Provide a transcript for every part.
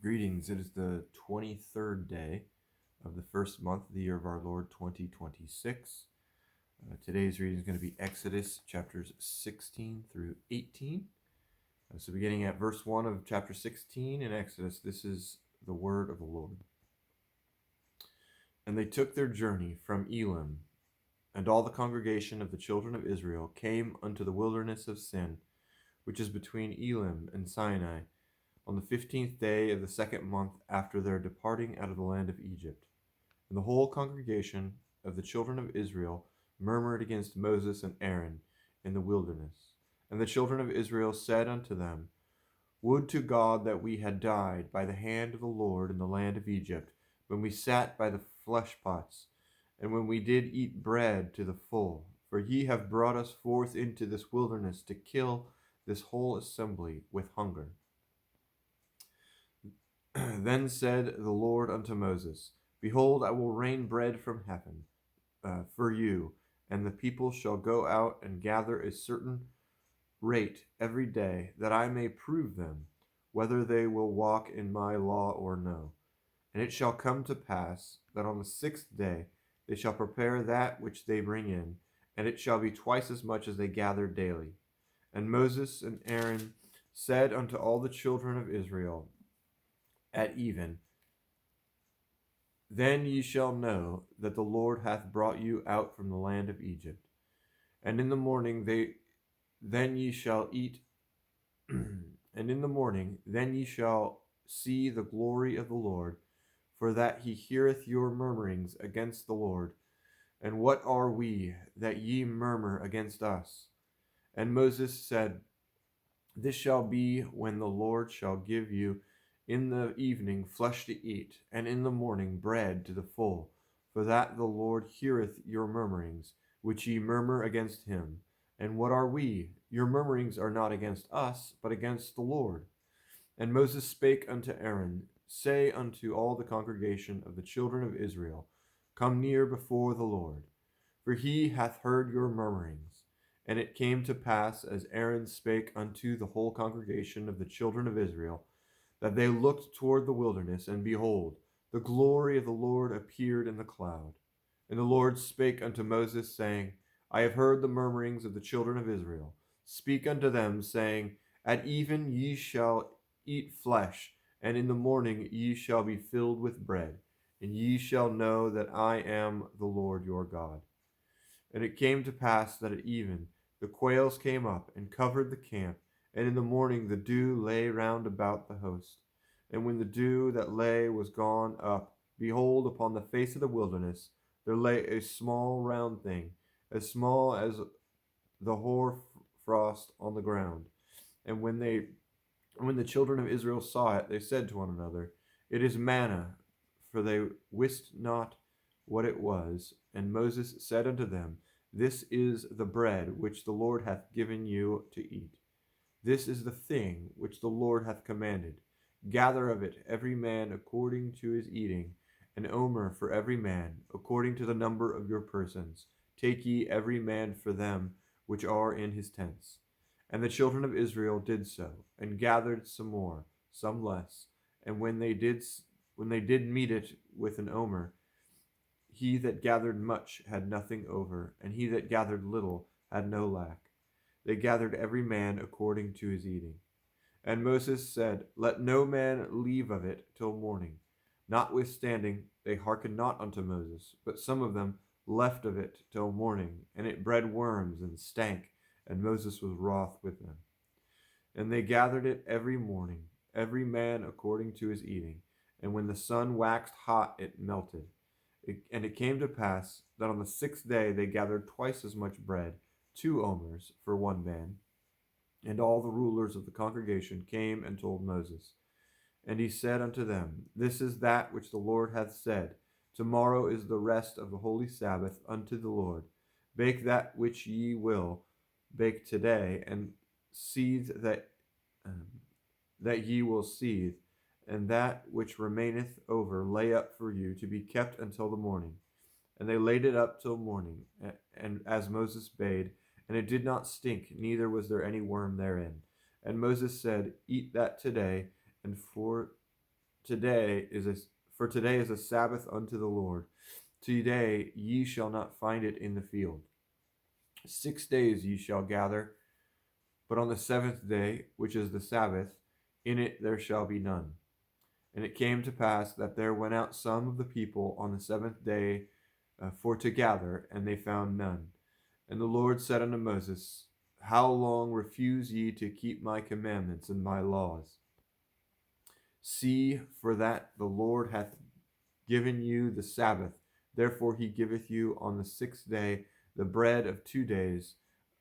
Greetings. It is the 23rd day of the first month of the year of our Lord 2026. Today's reading is going to be Exodus chapters 16 through 18. So beginning at verse 1 of chapter 16 in Exodus, this is the word of the Lord. And they took their journey from Elim, and all the congregation of the children of Israel came unto the wilderness of Sin, which is between Elim and Sinai, on the 15th day of the second month after their departing out of the land of Egypt. And the whole congregation of the children of Israel murmured against Moses and Aaron in the wilderness. And the children of Israel said unto them, Would to God that we had died by the hand of the Lord in the land of Egypt, when we sat by the flesh pots, and when we did eat bread to the full. For ye have brought us forth into this wilderness to kill this whole assembly with hunger. Then said the Lord unto Moses, Behold, I will rain bread from heaven for you, and the people shall go out and gather a certain rate every day, that I may prove them, whether they will walk in my law or no. And it shall come to pass that on the 6th day they shall prepare that which they bring in, and it shall be twice as much as they gather daily. And Moses and Aaron said unto all the children of Israel at even, Then ye shall know that the Lord hath brought you out from the land of Egypt. And in the morning then ye shall eat, and in the morning then ye shall see the glory of the Lord, for that he heareth your murmurings against the Lord. And what are we that ye murmur against us? And Moses said, This shall be when the Lord shall give you in the evening flesh to eat, and in the morning bread to the full, for that the Lord heareth your murmurings, which ye murmur against him. And what are we? Your murmurings are not against us, but against the Lord. And Moses spake unto Aaron, Say unto all the congregation of the children of Israel, Come near before the Lord, for he hath heard your murmurings. And it came to pass, as Aaron spake unto the whole congregation of the children of Israel, that they looked toward the wilderness, and behold, the glory of the Lord appeared in the cloud. And the Lord spake unto Moses, saying, I have heard the murmurings of the children of Israel. Speak unto them, saying, At even ye shall eat flesh, and in the morning ye shall be filled with bread, and ye shall know that I am the Lord your God. And it came to pass that at even the quails came up and covered the camp, and in the morning the dew lay round about the host. And when the dew that lay was gone up, behold, upon the face of the wilderness there lay a small round thing, as small as the hoar frost on the ground. And when the children of Israel saw it, they said to one another, It is manna, for they wist not what it was. And Moses said unto them, This is the bread which the Lord hath given you to eat. This is the thing which the Lord hath commanded. Gather of it every man according to his eating, an omer for every man, according to the number of your persons. Take ye every man for them which are in his tents. And the children of Israel did so, and gathered some more, some less. And when they did meet it with an omer, he that gathered much had nothing over, and he that gathered little had no lack. They gathered every man according to his eating. And Moses said, Let no man leave of it till morning. Notwithstanding, they hearkened not unto Moses, but some of them left of it till morning, and it bred worms and stank, and Moses was wroth with them. And they gathered it every morning, every man according to his eating, and when the sun waxed hot, it melted. And it came to pass that on the 6th day they gathered twice as much bread, 2 omers for one man. And all the rulers of the congregation came and told Moses. And he said unto them, This is that which the Lord hath said, Tomorrow is the rest of the holy Sabbath unto the Lord. Bake that which ye will bake today, and seethe that ye will seethe, and that which remaineth over lay up for you to be kept until the morning. And they laid it up till morning, and as Moses bade, and it did not stink, neither was there any worm therein. And Moses said, Eat that today, and for today is a for today is a Sabbath unto the Lord. Today ye shall not find it in the field. 6 days ye shall gather, but on the seventh day, which is the Sabbath, in it there shall be none. And it came to pass that there went out some of the people on the seventh day for to gather, and they found none. And the Lord said unto Moses, How long refuse ye to keep my commandments and my laws? See, for that the Lord hath given you the Sabbath. Therefore he giveth you on the sixth day the bread of 2 days.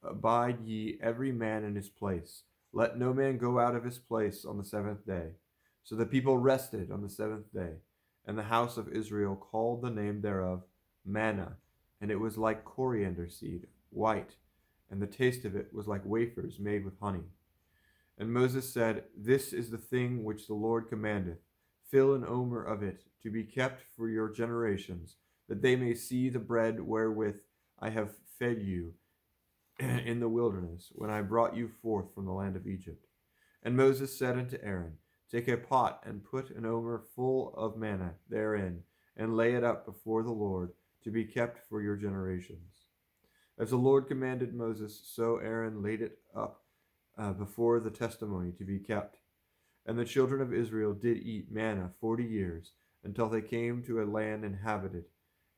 Abide ye every man in his place. Let no man go out of his place on the seventh day. So the people rested on the seventh day. And the house of Israel called the name thereof manna. And it was like coriander seed, white. And the taste of it was like wafers made with honey. And Moses said, This is the thing which the Lord commandeth. Fill an omer of it, to be kept for your generations, that they may see the bread wherewith I have fed you in the wilderness, when I brought you forth from the land of Egypt. And Moses said unto Aaron, Take a pot, and put an omer full of manna therein, and lay it up before the Lord, to be kept for your generations. As the Lord commanded Moses, so Aaron laid it up before the testimony to be kept. And the children of Israel did eat manna 40 years, until they came to a land inhabited.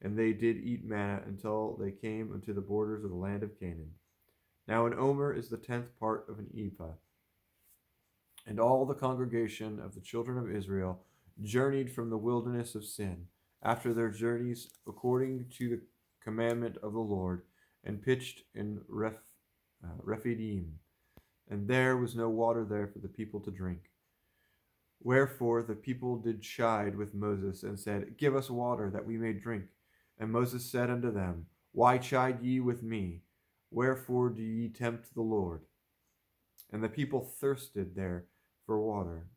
And they did eat manna until they came unto the borders of the land of Canaan. Now an omer is the 10th part of an ephah. And all the congregation of the children of Israel journeyed from the wilderness of Sin, after their journeys according to the commandment of the Lord, and pitched in Rephidim. And there was no water there for the people to drink. Wherefore the people did chide with Moses, and said, Give us water, that we may drink. And Moses said unto them, Why chide ye with me? Wherefore do ye tempt the Lord? And the people thirsted there for water.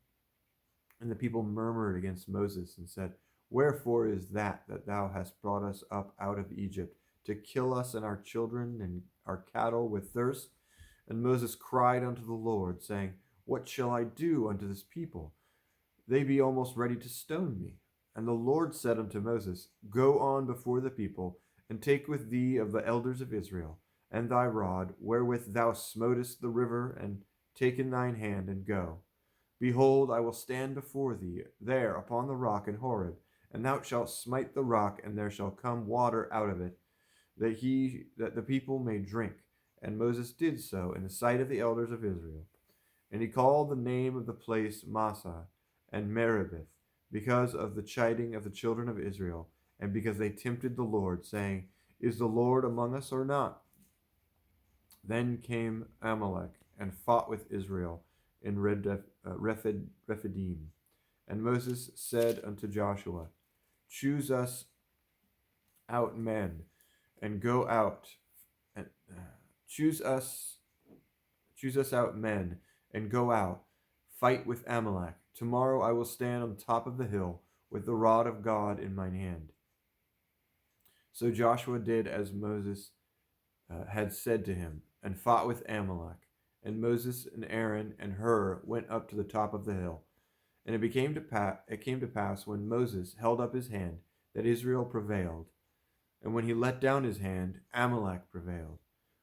And the people murmured against Moses, and said, Wherefore is that thou hast brought us up out of Egypt, to kill us and our children and our cattle with thirst? And Moses cried unto the Lord, saying, What shall I do unto this people? They be almost ready to stone me. And the Lord said unto Moses, Go on before the people, and take with thee of the elders of Israel, and thy rod, wherewith thou smotest the river, and take in thine hand, and go. Behold, I will stand before thee there upon the rock in Horeb, and thou shalt smite the rock, and there shall come water out of it, that the people may drink. And Moses did so in the sight of the elders of Israel. And he called the name of the place Massah and Meribah, because of the chiding of the children of Israel, and because they tempted the Lord, saying, Is the Lord among us or not? Then came Amalek and fought with Israel in Rephidim. And Moses said unto Joshua, Choose us out men, and go out, and choose us out men, and go out, fight with Amalek. Tomorrow I will stand on top of the hill, with the rod of God in mine hand. So Joshua did as Moses had said to him, and fought with Amalek. And Moses and Aaron and Hur went up to the top of the hill. And it came to pass, when Moses held up his hand, that Israel prevailed. And when he let down his hand, Amalek prevailed.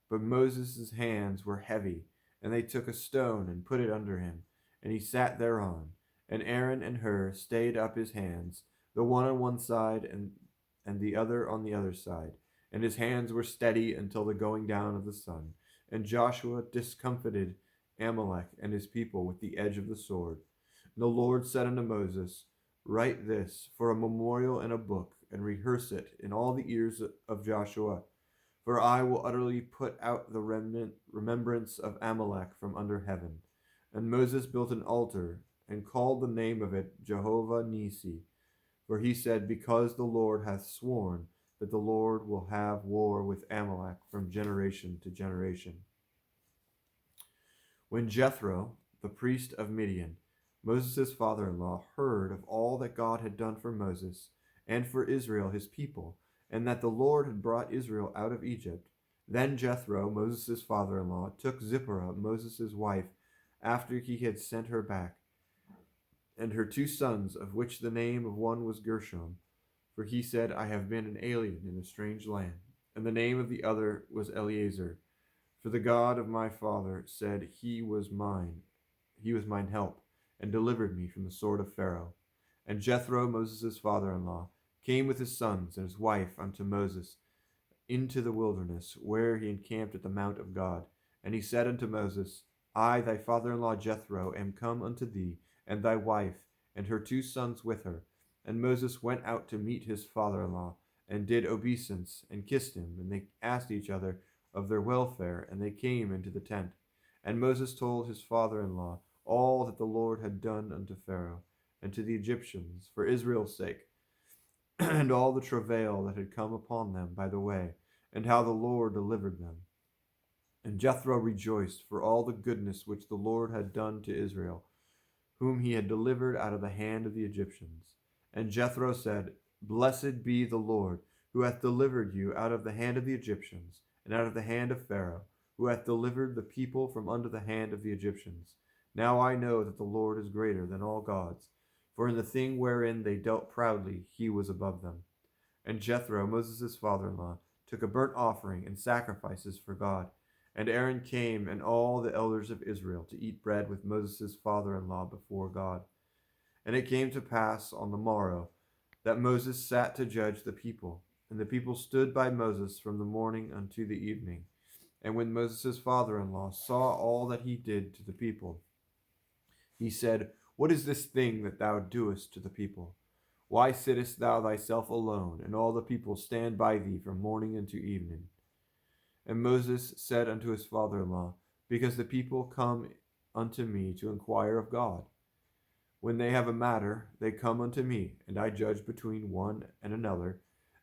But Moses' hands were heavy, and they took a stone and put it under him, and he sat thereon. And Aaron and Hur stayed up his hands, the one on one side and the other on the other side. And his hands were steady until the going down of the sun. And Joshua discomfited Amalek and his people with the edge of the sword. And the Lord said unto Moses, Write this for a memorial in a book, and rehearse it in all the ears of Joshua. For I will utterly put out the remembrance of Amalek from under heaven. And Moses built an altar, and called the name of it Jehovah Nisi. For he said, Because the Lord hath sworn that the Lord will have war with Amalek from generation to generation. When Jethro, the priest of Midian, Moses' father-in-law, heard of all that God had done for Moses and for Israel his people, and that the Lord had brought Israel out of Egypt, then Jethro, Moses' father-in-law, took Zipporah, Moses' wife, after he had sent her back, and her 2 sons, of which the name of one was Gershom, for he said, I have been an alien in a strange land. And the name of the other was Eleazar, for the God of my father said, He was mine help, and delivered me from the sword of Pharaoh. And Jethro, Moses' father-in-law, came with his sons and his wife unto Moses into the wilderness, where he encamped at the mount of God. And he said unto Moses, I, thy father-in-law Jethro, am come unto thee, and thy wife, and her 2 sons with her. And Moses went out to meet his father-in-law, and did obeisance, and kissed him. And they asked each other of their welfare, and they came into the tent. And Moses told his father-in-law all that the Lord had done unto Pharaoh, and to the Egyptians, for Israel's sake, and all the travail that had come upon them by the way, and how the Lord delivered them. And Jethro rejoiced for all the goodness which the Lord had done to Israel, whom he had delivered out of the hand of the Egyptians. And Jethro said, Blessed be the Lord, who hath delivered you out of the hand of the Egyptians, and out of the hand of Pharaoh, who hath delivered the people from under the hand of the Egyptians. Now I know that the Lord is greater than all gods, for in the thing wherein they dealt proudly he was above them. And Jethro, Moses' father-in-law, took a burnt offering and sacrifices for God. And Aaron came, and all the elders of Israel, to eat bread with Moses' father-in-law before God. And it came to pass on the morrow that Moses sat to judge the people. And the people stood by Moses from the morning unto the evening. And when Moses' father-in-law saw all that he did to the people, he said, What is this thing that thou doest to the people? Why sittest thou thyself alone, and all the people stand by thee from morning unto evening? And Moses said unto his father-in-law, Because the people come unto me to inquire of God. When they have a matter, they come unto me, and I judge between one and another,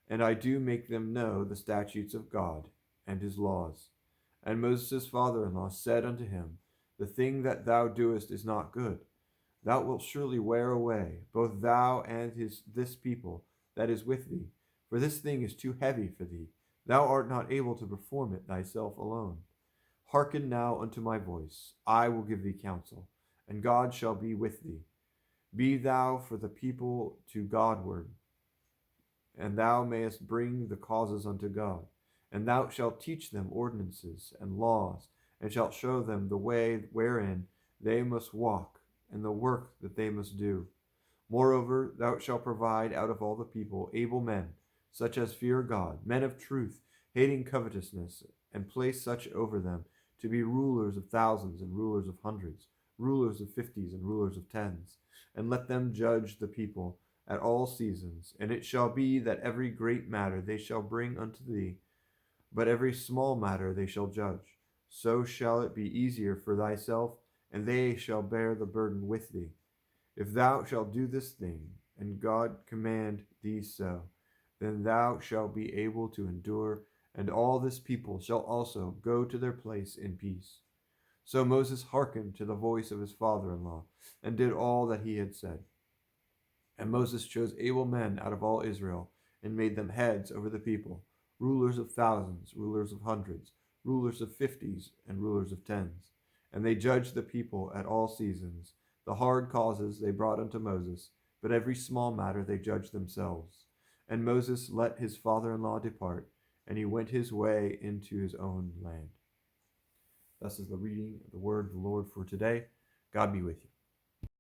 and I do make them know the statutes of God and his laws. And Moses' father-in-law said unto him, The thing that thou doest is not good. Thou wilt surely wear away, both thou and this people that is with thee, for this thing is too heavy for thee. Thou art not able to perform it thyself alone. Hearken now unto my voice. I will give thee counsel, and God shall be with thee. Be thou for the people to Godward, and thou mayest bring the causes unto God. And thou shalt teach them ordinances and laws, and shalt show them the way wherein they must walk, and the work that they must do. Moreover, thou shalt provide out of all the people able men, such as fear God, men of truth, hating covetousness, and place such over them to be rulers of thousands and rulers of hundreds, rulers of 50s and rulers of 10s, and let them judge the people at all seasons. And it shall be that every great matter they shall bring unto thee, but every small matter they shall judge. So shall it be easier for thyself, and they shall bear the burden with thee. If thou shalt do this thing, and God command thee so, then thou shalt be able to endure, and all this people shall also go to their place in peace. So Moses hearkened to the voice of his father-in-law, and did all that he had said. And Moses chose able men out of all Israel, and made them heads over the people, rulers of thousands, rulers of hundreds, rulers of 50s, and rulers of 10s. And they judged the people at all seasons. The hard causes they brought unto Moses, but every small matter they judged themselves. And Moses let his father-in-law depart, and he went his way into his own land. Thus is the reading of the word of the Lord for today. God be with you.